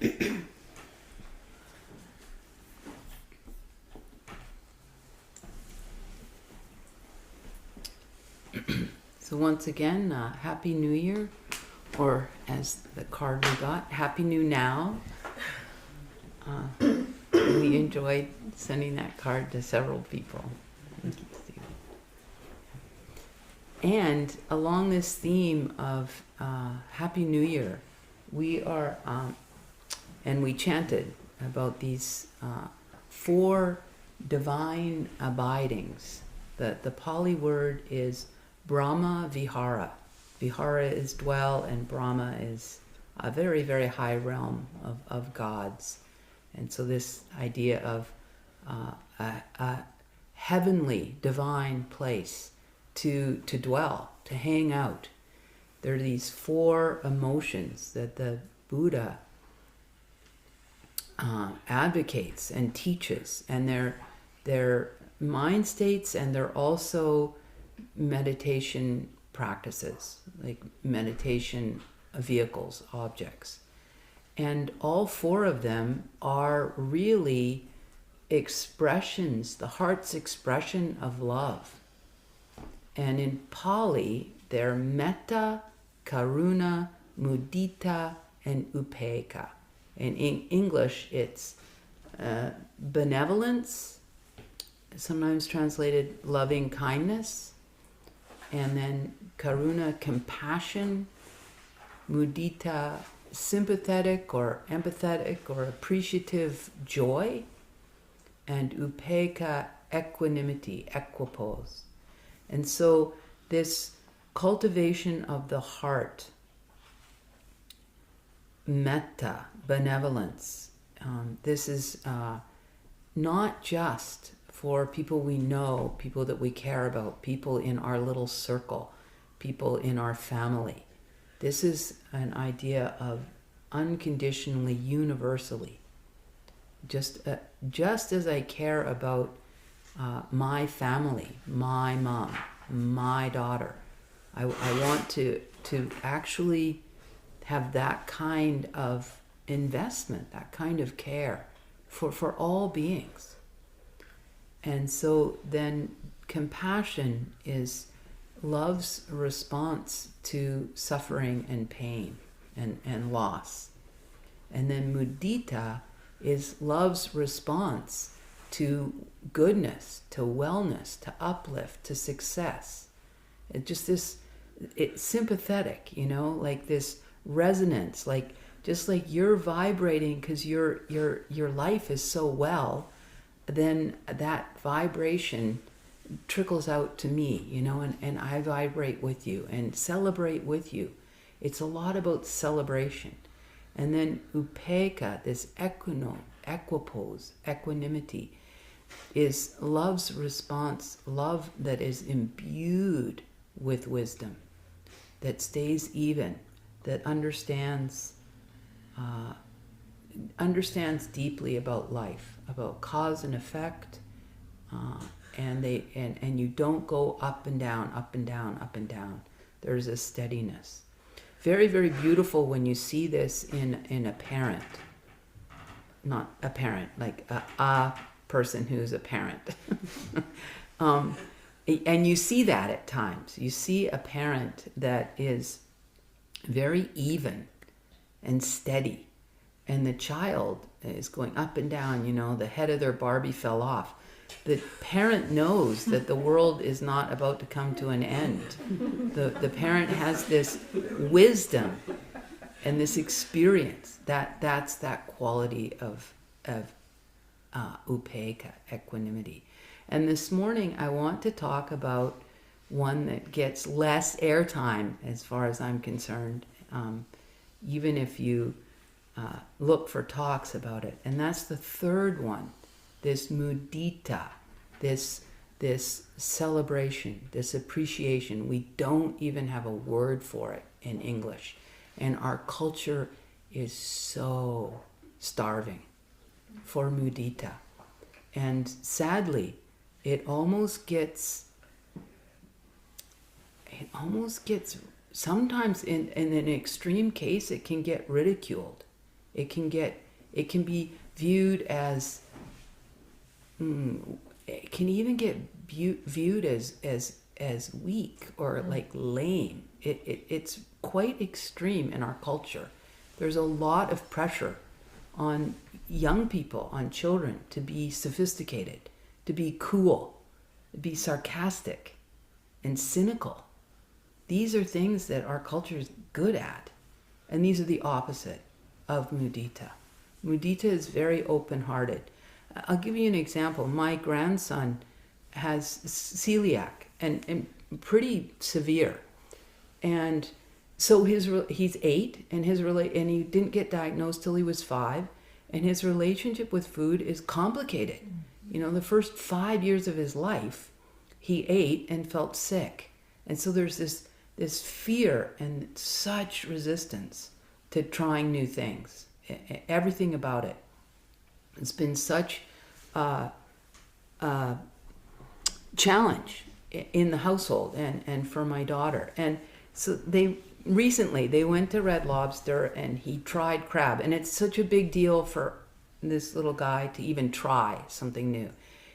So once again, Happy New Year, or as the card we got, Happy New Now. We enjoyed sending that card to several people. Thank you, Steve. And along this theme of Happy New Year, we are, and we chanted about these 4 divine abidings. The Pali word is Brahmavihara. Vihara is dwell, and Brahma is a very, very high realm of gods. And so this idea of a heavenly, divine place to dwell, to hang out. There are these 4 emotions that the Buddha advocates and teaches, and they're mind states, and they're also meditation practices, like meditation vehicles, objects. And all 4 of them are really expressions, the heart's expression of love. And in Pali, they're metta, karuna, mudita, and upekkha. In English, it's benevolence, sometimes translated loving kindness, and then karuna, compassion, mudita, sympathetic or empathetic or appreciative joy, and upekkha, equanimity, equipoise. And so this cultivation of the heart, metta, benevolence, this is not just for people we know, people that we care about, people in our little circle, people in our family. This is an idea of unconditionally, universally. Just as I care about my family, my mom, my daughter, I want to actually have that kind of investment, that kind of care for all beings. And so then compassion is love's response to suffering and pain and loss. And then mudita is love's response to goodness, to wellness, to uplift, to success. It's sympathetic, like this resonance, like just like you're vibrating because your life is so well, then that vibration trickles out to me, and I vibrate with you and celebrate with you. It's a lot about celebration. And then upekkha, this equipoise, equanimity, is love's response, love that is imbued with wisdom, that stays even, that understands deeply about life, about cause and effect, and you don't go up and down, up and down, up and down. There's a steadiness. Very, very beautiful when you see this in a parent. Not a parent, like a person who's a parent. And you see that at times. You see a parent that is very even and steady, and the child is going up and down, the head of their Barbie fell off. The parent knows that the world is not about to come to an end. The parent has this wisdom and this experience. That's that quality of upekkha, equanimity. And this morning I want to talk about one that gets less airtime as far as I'm concerned, even if you look for talks about it. And that's the third one, this mudita, this celebration, this appreciation. We don't even have a word for it in English. And our culture is so starving for mudita. And sadly, it almost gets sometimes in an extreme case, it can get ridiculed. It can be viewed as, it can even get viewed as weak or like lame. It's quite extreme in our culture. There's a lot of pressure on young people, on children, to be sophisticated, to be cool, to be sarcastic and cynical. These are things that our culture is good at. And these are the opposite of mudita. Mudita is very open-hearted. I'll give you an example. My grandson has celiac and pretty severe. And so he's 8 and and he didn't get diagnosed till he was 5, and his relationship with food is complicated. You know, the first 5 years of his life, he ate and felt sick. And so there's this fear and such resistance to trying new things. Everything about it. It's been such a challenge in the household and for my daughter. And so they went to Red Lobster and he tried crab. And it's such a big deal for this little guy to even try something new.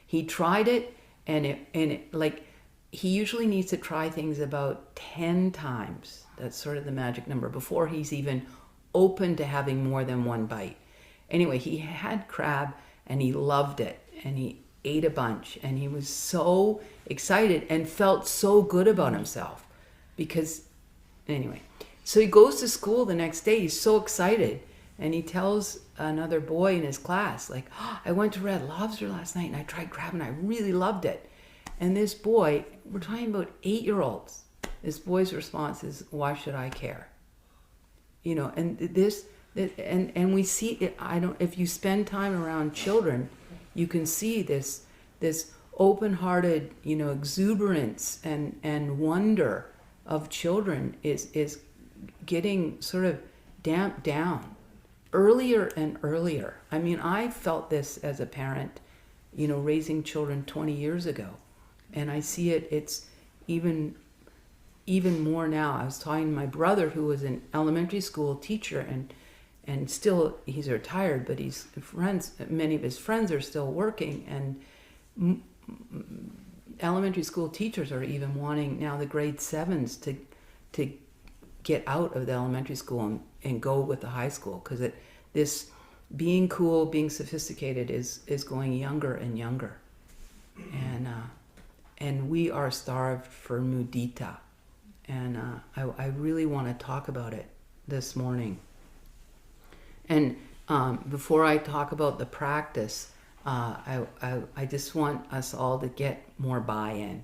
He tried it and it like, he usually needs to try things about 10 times. That's sort of the magic number before he's even open to having more than one bite. Anyway, he had crab and he loved it and he ate a bunch and he was so excited and felt so good about himself because, anyway. So he goes to school the next day, he's so excited, and he tells another boy in his class, like, oh, I went to Red Lobster last night and I tried crab and I really loved it. And this boy, we're talking about 8-year-olds, this boy's response is, why should I care? You know, and and we see it. If you spend time around children, you can see this open-hearted, you know, exuberance and wonder of children is getting sort of damped down earlier and earlier. I mean, I felt this as a parent, you know, raising children 20 years ago. And I see it's even more now. I was talking to my brother, who was an elementary school teacher, and still he's retired, but many of his friends are still working, and elementary school teachers are even wanting now the grade 7s to get out of the elementary school and go with the high school, because this being cool, being sophisticated is going younger and younger, and we are starved for mudita. And I really want to talk about it this morning. And before I talk about the practice, I just want us all to get more buy-in,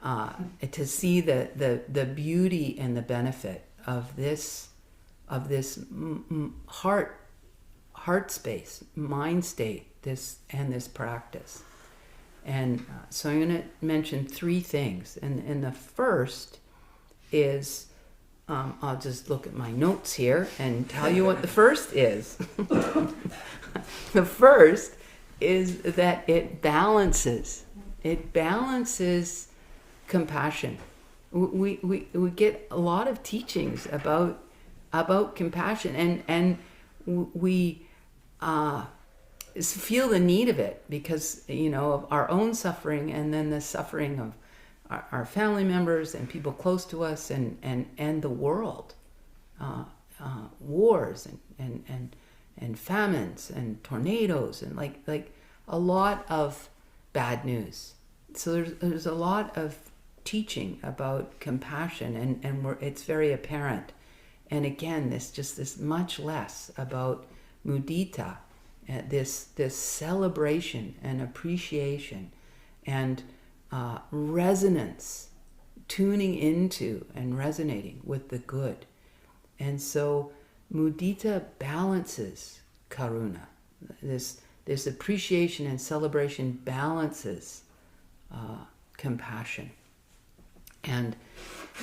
to see the beauty and the benefit of this heart space, mind state, this practice. And so I'm going to mention 3 things, and the first is, I'll just look at my notes here and tell you what the first is. The first is that it balances compassion. We get a lot of teachings about compassion, and we feel the need of it because, you know, of our own suffering and then the suffering of our family members and people close to us and the world, wars and famines and tornadoes and like a lot of bad news. So there's a lot of teaching about compassion and it's very apparent. And again, this much less about mudita, this celebration and appreciation and resonance, tuning into and resonating with the good. And so mudita balances karuna. This appreciation and celebration balances compassion. And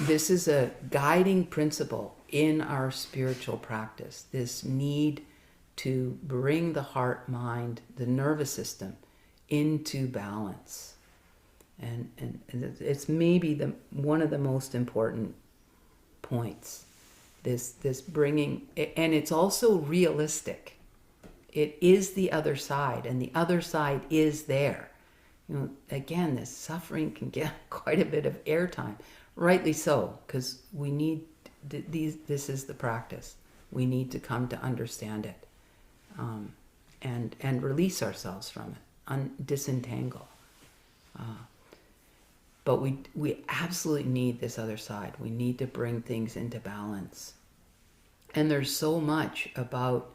this is a guiding principle in our spiritual practice, this need to bring the heart, mind, the nervous system into balance. And it's maybe one of the most important points. this bringing, and it's also realistic. It is the other side, and the other side is there. Again, this suffering can get quite a bit of airtime, rightly so, because we need this is the practice. We need to come to understand it, and release ourselves from it, disentangle. But we absolutely need this other side. We need to bring things into balance. And there's so much about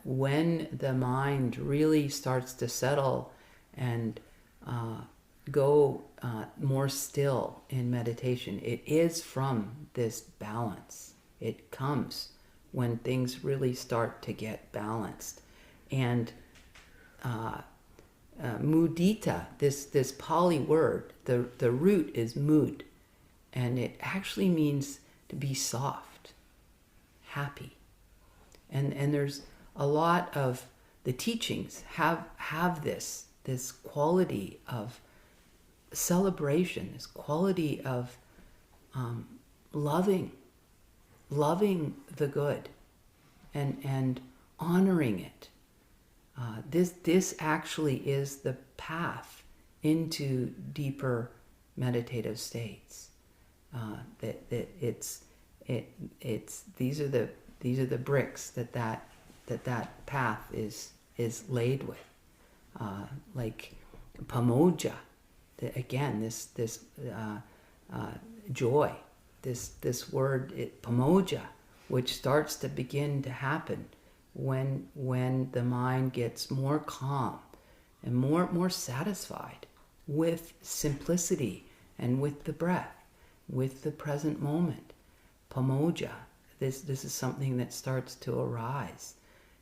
when the mind really starts to settle and go more still in meditation. It is from this balance. It comes when things really start to get balanced. And mudita, this Pali word, the root is mud, and it actually means to be soft, happy. And there's a lot of the teachings have this quality of celebration, this quality of loving the good and honoring it. This actually is the path into deeper meditative states. These are the bricks that path is laid with, like pamoja. Again, this joy, this word pamoja, which starts to begin to happen when the mind gets more calm and more satisfied with simplicity and with the breath, with the present moment. Pamoja, this is something that starts to arise,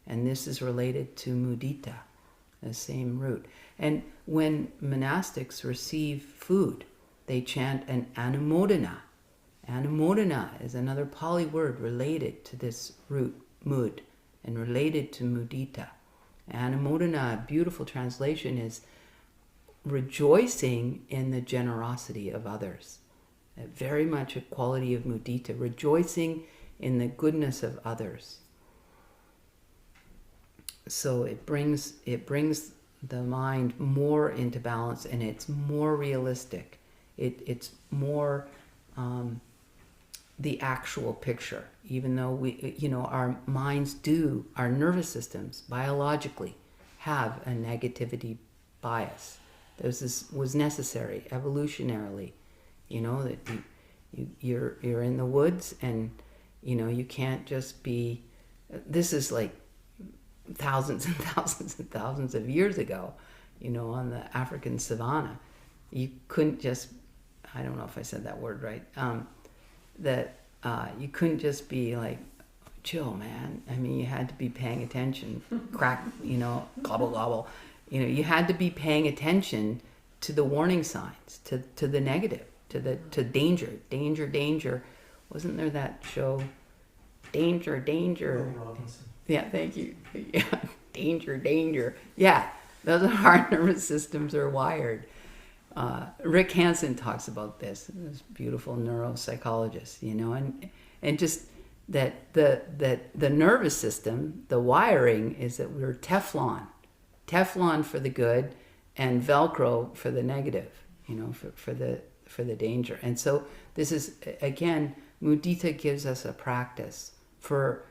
and this is related to mudita, the same root. And when monastics receive food, they chant an anumodana. Anumodana is another Pali word related to this root mud and related to mudita. Anumodana, a beautiful translation, is rejoicing in the generosity of others. Very much a quality of mudita, rejoicing in the goodness of others. So it brings the mind more into balance, and it's more realistic. It's more the actual picture, even though our minds our nervous systems biologically have a negativity bias. This was necessary evolutionarily, that you're in the woods, and you can't just be. This is like thousands and thousands and thousands of years ago, on the African savanna. You couldn't just, I don't know if I said that word right, you couldn't just be like, chill, man. I mean, you had to be paying attention, crack, gobble, gobble. You had to be paying attention to the warning signs, to the negative, to danger, danger, danger. Wasn't there that show, Danger, Danger? Yeah, thank you. Yeah, danger, danger. Yeah, those are how our nervous systems are wired. Rick Hansen talks about this beautiful neuropsychologist, and just that the nervous system, the wiring is that we're Teflon for the good, and Velcro for the negative, for the danger. And so this is, again, mudita gives us a practice for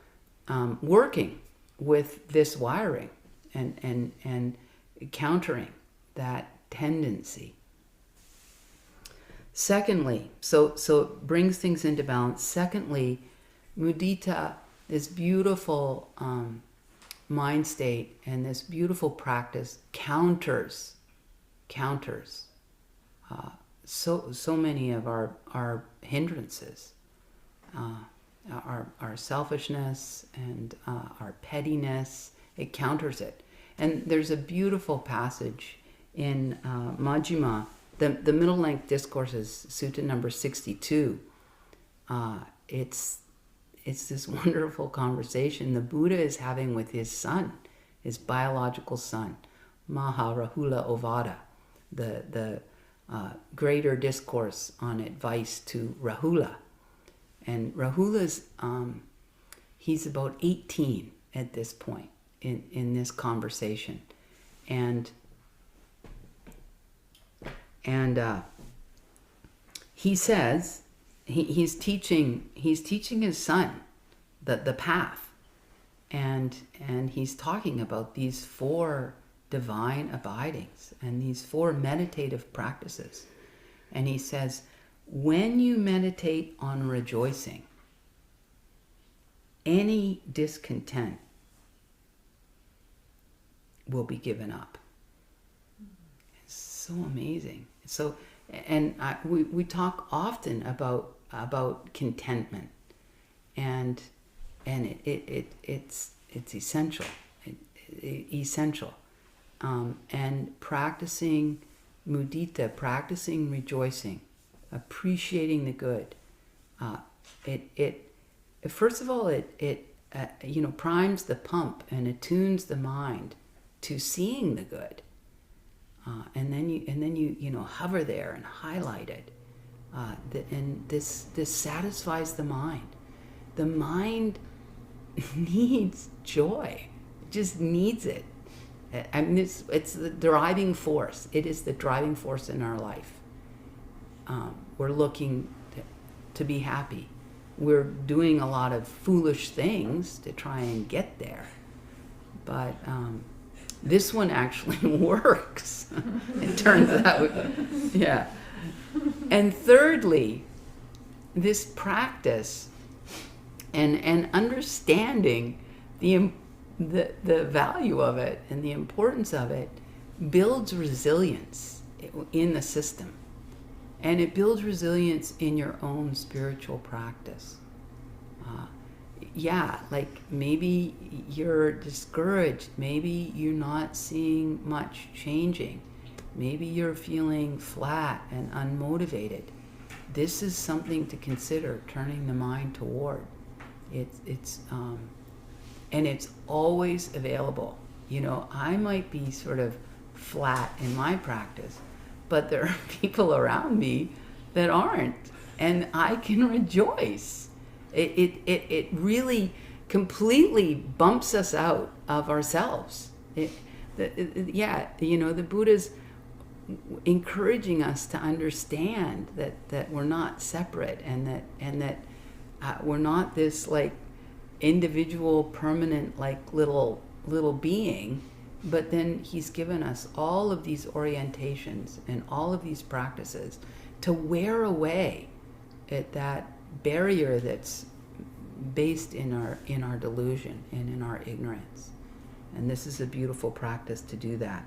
working with this wiring and countering that tendency. Secondly, so it brings things into balance. Secondly, mudita, this beautiful mind state and this beautiful practice counters so many of our hindrances, our selfishness and our pettiness. It counters it. And there's a beautiful passage in Majjhima, the middle length discourses, sutta number 62. It's this wonderful conversation the Buddha is having with his son, his biological son, Maharahula Ovada, the greater discourse on advice to Rahula. and Rahula's he's about 18 at this point in this conversation, and he says he's teaching his son the path, and he's talking about these 4 divine abidings and these 4 meditative practices, and he says, when you meditate on rejoicing, any discontent will be given up. It's so amazing. So, and we talk often about contentment, and it's essential, essential, and practicing mudita, practicing rejoicing, appreciating the good. It first of all, it primes the pump and attunes the mind to seeing the good, and then you hover there and highlight it, and this satisfies the mind. The mind needs joy, it just needs it. I mean, it's the driving force. It is the driving force in our life. We're looking to be happy. We're doing a lot of foolish things to try and get there. But this one actually works, it turns out. Yeah. And thirdly, this practice and understanding the value of it and the importance of it builds resilience in the system. And it builds resilience in your own spiritual practice. Like maybe you're discouraged. Maybe you're not seeing much changing. Maybe you're feeling flat and unmotivated. This is something to consider, turning the mind toward. And it's always available. I might be sort of flat in my practice, but there are people around me that aren't, and I can rejoice. It really completely bumps us out of ourselves. The Buddha's encouraging us to understand that we're not separate, and that we're not this like individual, permanent, like little being. But then he's given us all of these orientations and all of these practices to wear away at that barrier that's based in our delusion and in our ignorance. And this is a beautiful practice to do that.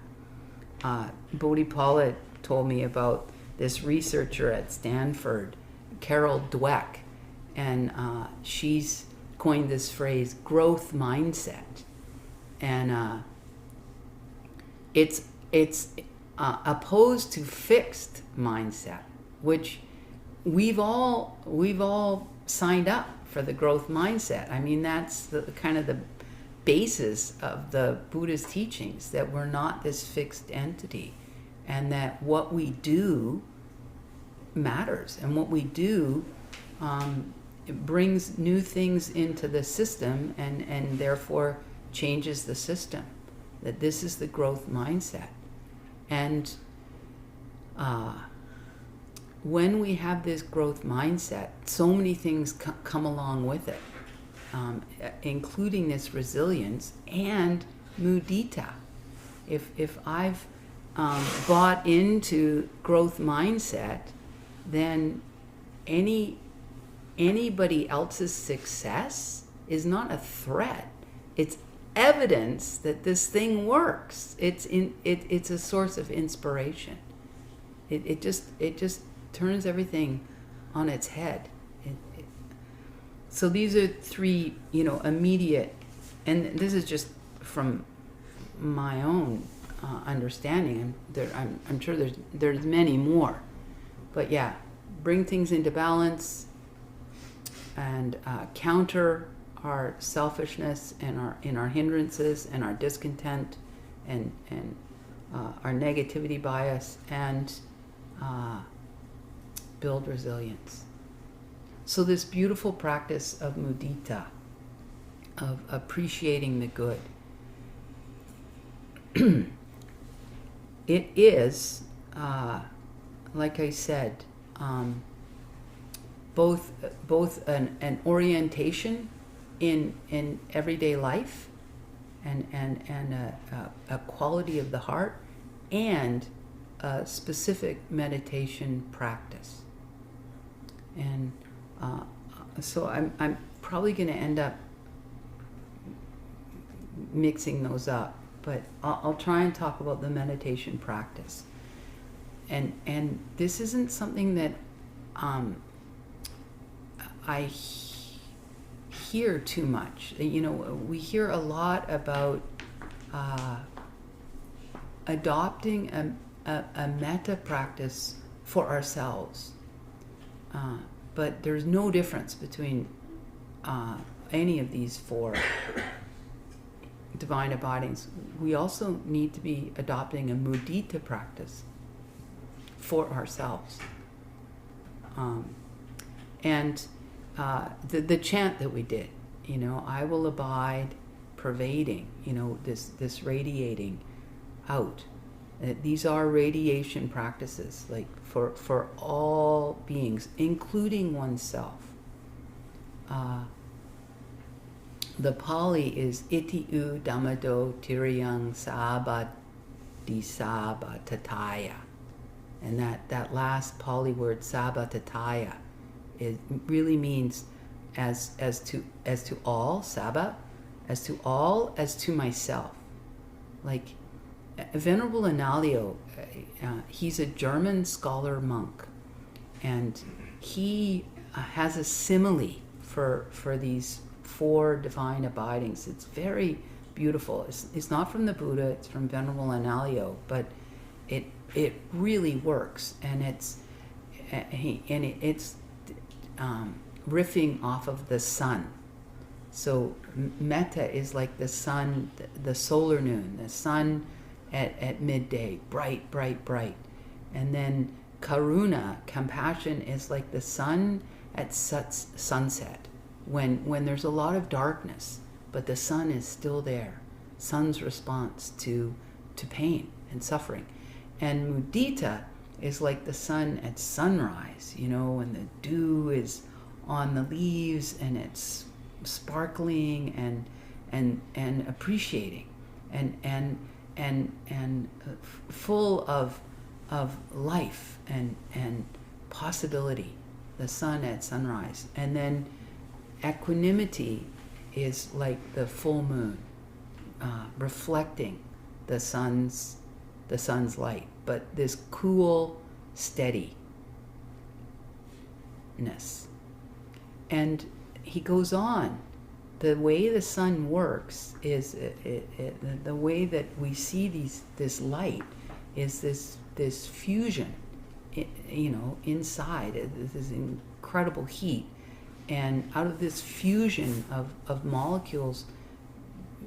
Bodhi Paula told me about this researcher at Stanford, Carol Dweck, and she's coined this phrase, growth mindset. And it's opposed to fixed mindset, which we've all signed up for the growth mindset. I mean, that's the kind of the basis of the Buddha's teachings, that we're not this fixed entity, and that what we do matters, and what we do it brings new things into the system, and therefore changes the system. That this is the growth mindset. And when we have this growth mindset, so many things come along with it, including this resilience and mudita. If I've bought into growth mindset, then anybody else's success is not a threat. It's evidence that this thing works. It's a source of inspiration. It just turns everything on its head. So these are 3, immediate, and this is just from my own understanding. I'm sure there's many more, but yeah, bring things into balance and counter our selfishness and our hindrances and our discontent and our negativity bias, and build resilience. So this beautiful practice of mudita, of appreciating the good, it is, like I said, both an orientation in everyday life, and a quality of the heart, and a specific meditation practice. And so I'm probably going to end up mixing those up, but I'll try and talk about the meditation practice. And this isn't something that I hear too much. We hear a lot about adopting a metta practice for ourselves, but there's no difference between any of these four divine abidings. We also need to be adopting a mudita practice for ourselves. And the chant that we did, I will abide, pervading, this radiating out. These are radiation practices, like for all beings, including oneself. The Pali is iti u dhammado tiriyang sabba disabba tataya. And that last Pali word, sabba tataya, it really means as to all, sabba, as to all, as to myself. Like Venerable Analayo, he's a German scholar monk, and he has a simile for these four divine abidings. It's very beautiful. It's not from the Buddha, it's from Venerable Analayo, but it really works, and it's riffing off of the sun. So metta is like the sun, the solar noon, the sun at midday, bright, bright, bright. And then karuna, compassion, is like the sun at sunset, when there's a lot of darkness, but the sun is still there. Sun's response to pain and suffering. And mudita is like the sun at sunrise, when the dew is on the leaves and it's sparkling and appreciating and full of life and possibility, the sun at sunrise. And then equanimity is like the full moon, reflecting the sun's light, but this cool steadiness. And he goes on, the way the sun works is the way that we see this light is this fusion, inside, this incredible heat, and out of this fusion of molecules,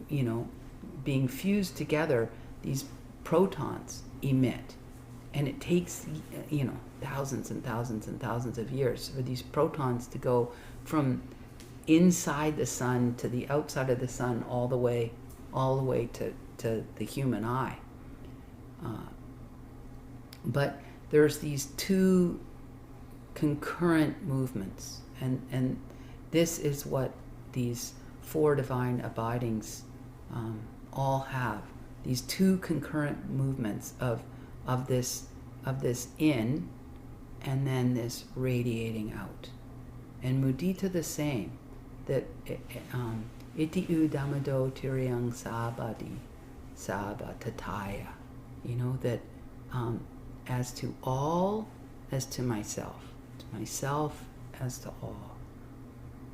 being fused together, these protons emit. And it takes, thousands and thousands and thousands of years for these protons to go from inside the sun to the outside of the sun, all the way to the human eye. But there's these two concurrent movements, and this is what these four divine abidings all have. These two concurrent movements of this in, and then this radiating out. And mudita the same, that iti u dhammado tiriyang sabbadi sabba tataya, that as to all, as to myself as to all.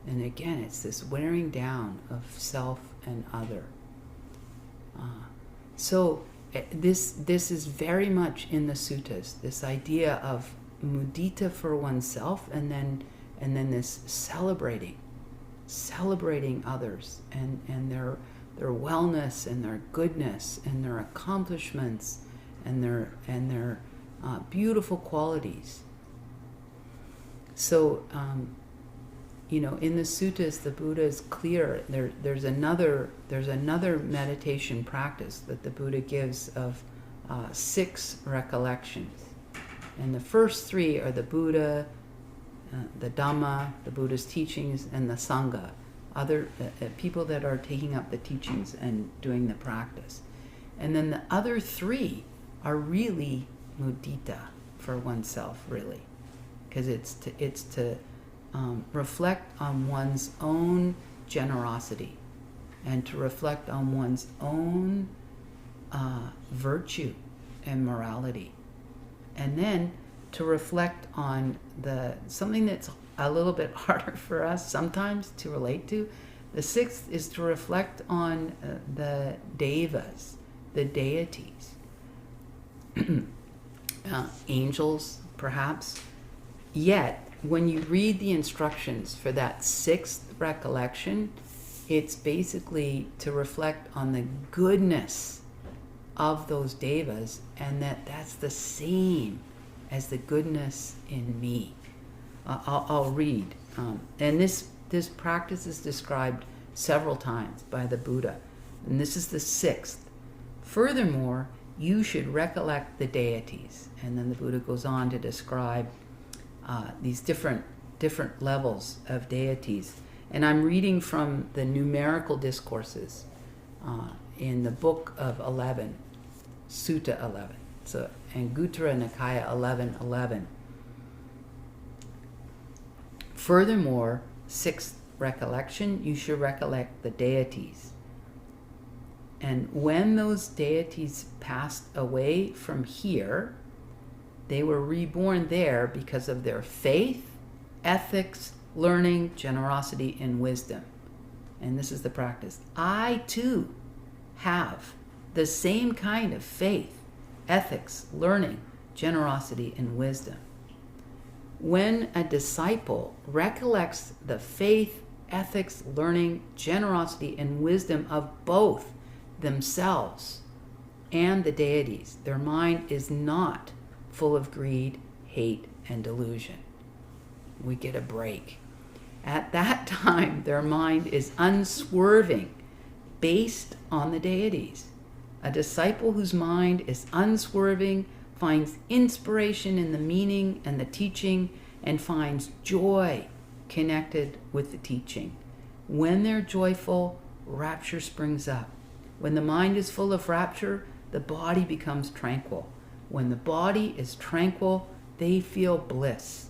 And again, it's this wearing down of self and other. So this is very much in the suttas, this idea of mudita for oneself, and then this celebrating others and their wellness and their goodness and their accomplishments and their beautiful qualities. So in the suttas, the Buddha is clear. There's another meditation practice that the Buddha gives of 6 recollections, and the first 3 are the Buddha, the Dhamma, the Buddha's teachings, and the Sangha, other people that are taking up the teachings and doing the practice, and then the other 3 are really mudita for oneself, really, because it's to reflect on one's own generosity and to reflect on one's own virtue and morality, and then to reflect on something that's a little bit harder for us sometimes to relate to. The 6th is to reflect on the devas, the deities, angels perhaps. Yet when you read the instructions for that 6th recollection, it's basically to reflect on the goodness of those devas, and that's the same as the goodness in me. I'll read. And this practice is described several times by the Buddha. And this is the 6th. Furthermore, you should recollect the deities. And then the Buddha goes on to describe these different levels of deities. And I'm reading from the numerical discourses in the book of 11, Sutta 11. So, Anguttara Nikaya 11:11. Furthermore, 6th recollection, you should recollect the deities. And when those deities passed away from here, they were reborn there because of their faith, ethics, learning, generosity, and wisdom. And this is the practice. I too have the same kind of faith, ethics, learning, generosity, and wisdom. When a disciple recollects the faith, ethics, learning, generosity, and wisdom of both themselves and the deities, their mind is not full of greed, hate, and delusion. We get a break. At that time, their mind is unswerving, based on the deities. A disciple whose mind is unswerving finds inspiration in the meaning and the teaching, and finds joy connected with the teaching. When they're joyful, rapture springs up. When the mind is full of rapture, the body becomes tranquil. When the body is tranquil, they feel bliss.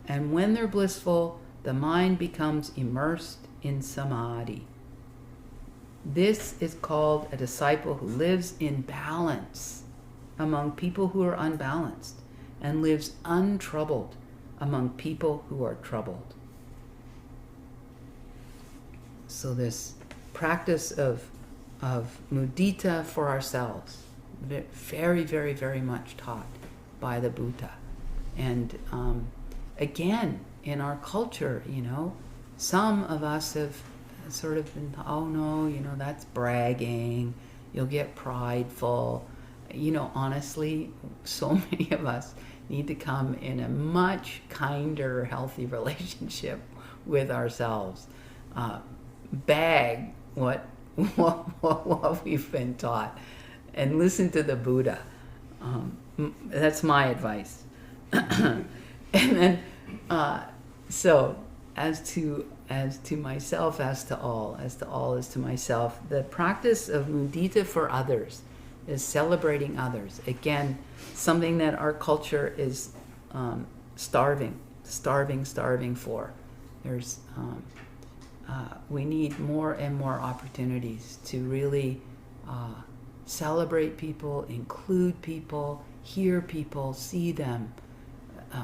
And when they're blissful, the mind becomes immersed in samadhi. This is called a disciple who lives in balance among people who are unbalanced, and lives untroubled among people who are troubled. So this practice of mudita for ourselves, very, very, very much taught by the Buddha. And again, in our culture, some of us have sort of been, oh no, that's bragging, you'll get prideful. Honestly, so many of us need to come in a much kinder, healthy relationship with ourselves. Bag what we've been taught, and listen to the Buddha. That's my advice. And then, so as to myself, as to all is to myself. The practice of mudita for others is celebrating others. Again, something that our culture is starving for. There's we need more and more opportunities to really celebrate people, include people, hear people, see them,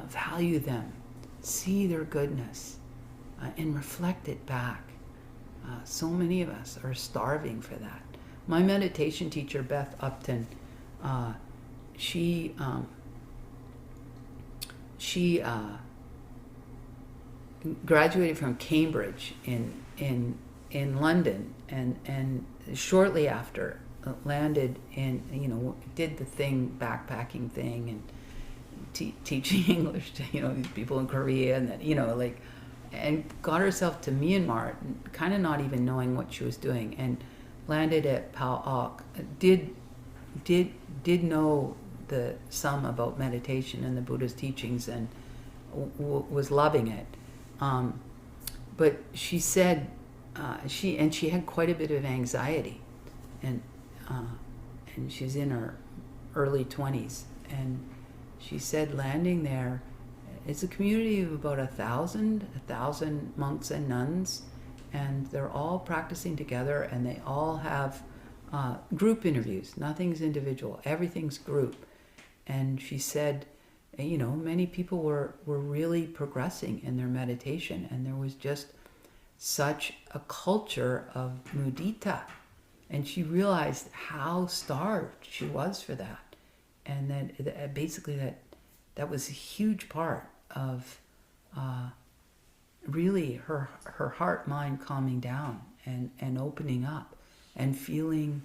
value them, see their goodness, and reflect it back. So many of us are starving for that. My meditation teacher, Beth Upton, she graduated from Cambridge in London, and shortly after landed in, did the backpacking thing, and teaching English to these people in Korea, and that and got herself to Myanmar, kind of not even knowing what she was doing, and landed at Pao Ok. Did know some about meditation and the Buddha's teachings, and was loving it. But she said she had quite a bit of anxiety, and she's in her early 20s, and she said landing there, it's a community of about 1,000 monks and nuns, and they're all practicing together, and they all have group interviews. Nothing's individual, everything's group. And she said, many people were really progressing in their meditation, and there was just such a culture of mudita. And she realized how starved she was for that. And that basically that was a huge part of really her heart, mind calming down and opening up and feeling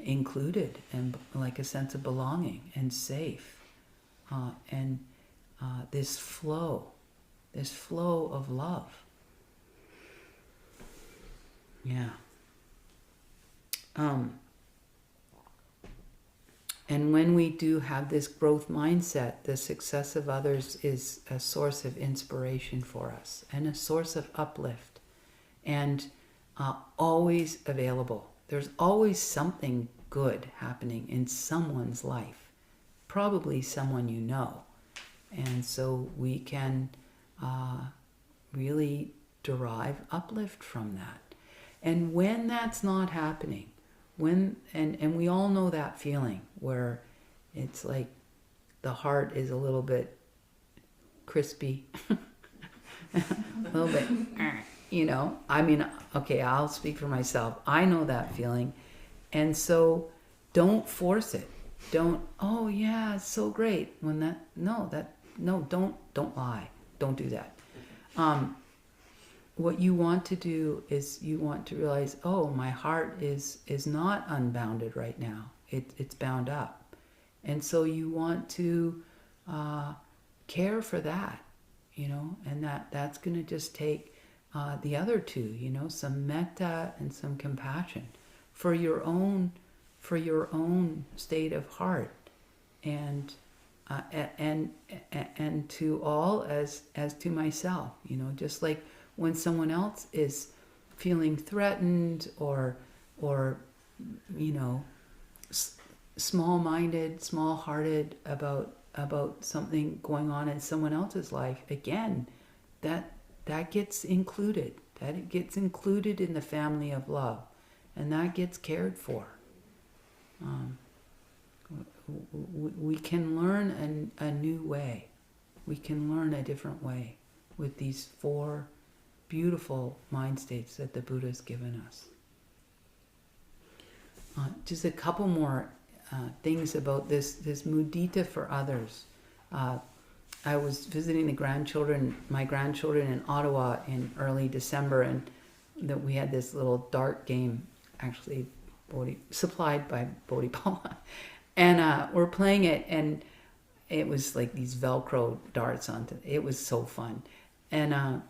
included and like a sense of belonging and safe. And this flow of love. Yeah. And when we do have this growth mindset, the success of others is a source of inspiration for us and a source of uplift, and always available. There's always something good happening in someone's life, probably someone you know. And so we can really derive uplift from that. And when that's not happening, and we all know that feeling where it's like the heart is a little bit crispy, a little bit, I mean, okay, I'll speak for myself. I know that feeling. And so don't force it. Don't, oh yeah, it's so great. When don't lie. Don't do that. What you want to do is you want to realize, oh, my heart is not unbounded right now. It's bound up. And so you want to care for that, and that's going to just take the other two, some metta and some compassion for your own state of heart, and to all as to myself, just like when someone else is feeling threatened or small-minded, small-hearted about something going on in someone else's life, again, that gets included. That gets included in the family of love, and that gets cared for. We can learn a new way. We can learn a different way with these 4 beautiful mind states that the Buddha's given us. Just a couple more things about this mudita for others. I was visiting my grandchildren in Ottawa in early December, and that we had this little dart game, actually supplied by Bodhipala, and we're playing it, and it was like these Velcro darts it was so fun, and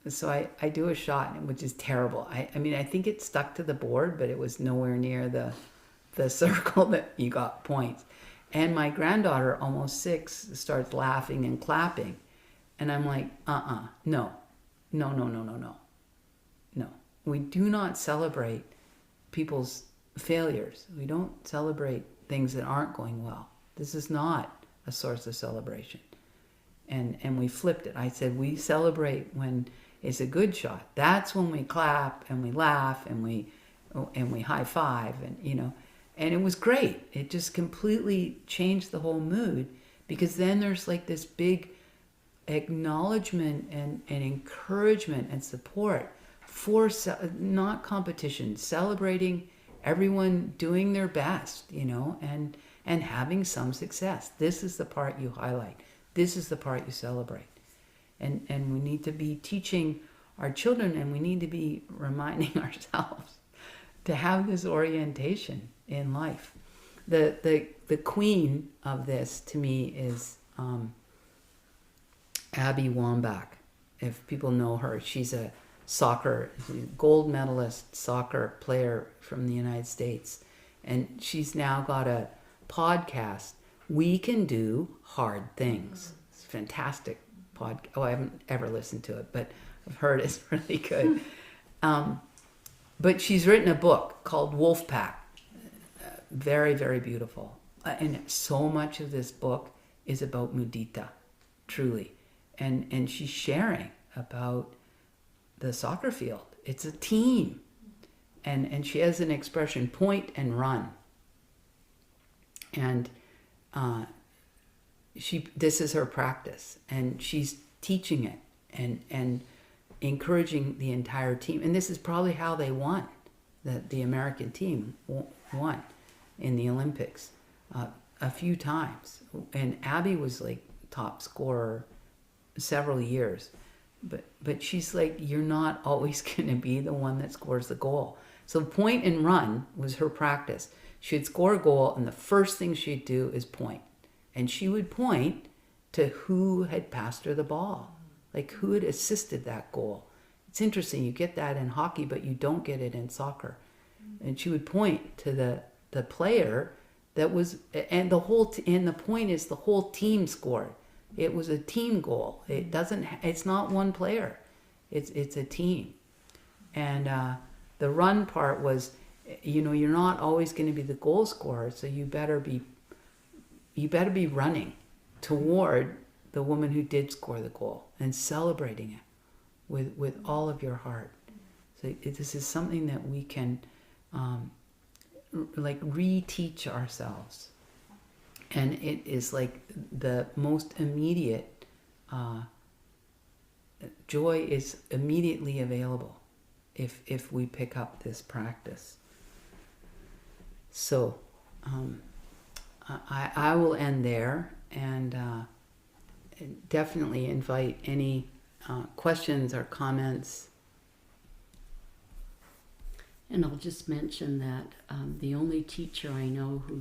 so I do a shot, which is terrible. I mean, I think it stuck to the board, but it was nowhere near the circle that you got points. And my granddaughter, almost 6, starts laughing and clapping. And I'm like, no. We do not celebrate people's failures. We don't celebrate things that aren't going well. This is not a source of celebration. And we flipped it. I said, we celebrate when it's a good shot. That's when we clap and we laugh and we high five, and and it was great. It just completely changed the whole mood, because then there's like this big acknowledgement and encouragement and support for not competition, celebrating everyone doing their best, and having some success. This is the part you highlight. This is the part you celebrate. And we need to be teaching our children, and we need to be reminding ourselves to have this orientation in life. The queen of this to me is Abby Wambach. if people know her, she's a gold medalist soccer player from the United States. And she's now got a podcast, We Can Do Hard Things. It's a fantastic podcast. Oh, I haven't ever listened to it, but I've heard it's really good. But she's written a book called Wolfpack. Very, very beautiful. And so much of this book is about Mudita, truly. And she's sharing about the soccer field. It's a team. And she has an expression, point and run. And this is her practice. And she's teaching it and encouraging the entire team. And this is probably how they won. The American team won in the Olympics a few times. And Abby was like top scorer several years. But she's like, you're not always going to be the one that scores the goal. So point and run was her practice. She'd score a goal, and the first thing she'd do is point. And she would point to who had passed her the ball, like who had assisted that goal. It's interesting, you get that in hockey, but you don't get it in soccer. And she would point to the player that was, and the point is the whole team scored. It was a team goal. It's not one player. It's a team. And the run part was, you're not always going to be the goal scorer, so you better be running toward the woman who did score the goal and celebrating it with all of your heart. So this is something that we can reteach ourselves. And it is like the most immediate joy is immediately available if we pick up this practice. So I will end there and definitely invite any questions or comments. And I'll just mention that the only teacher I know who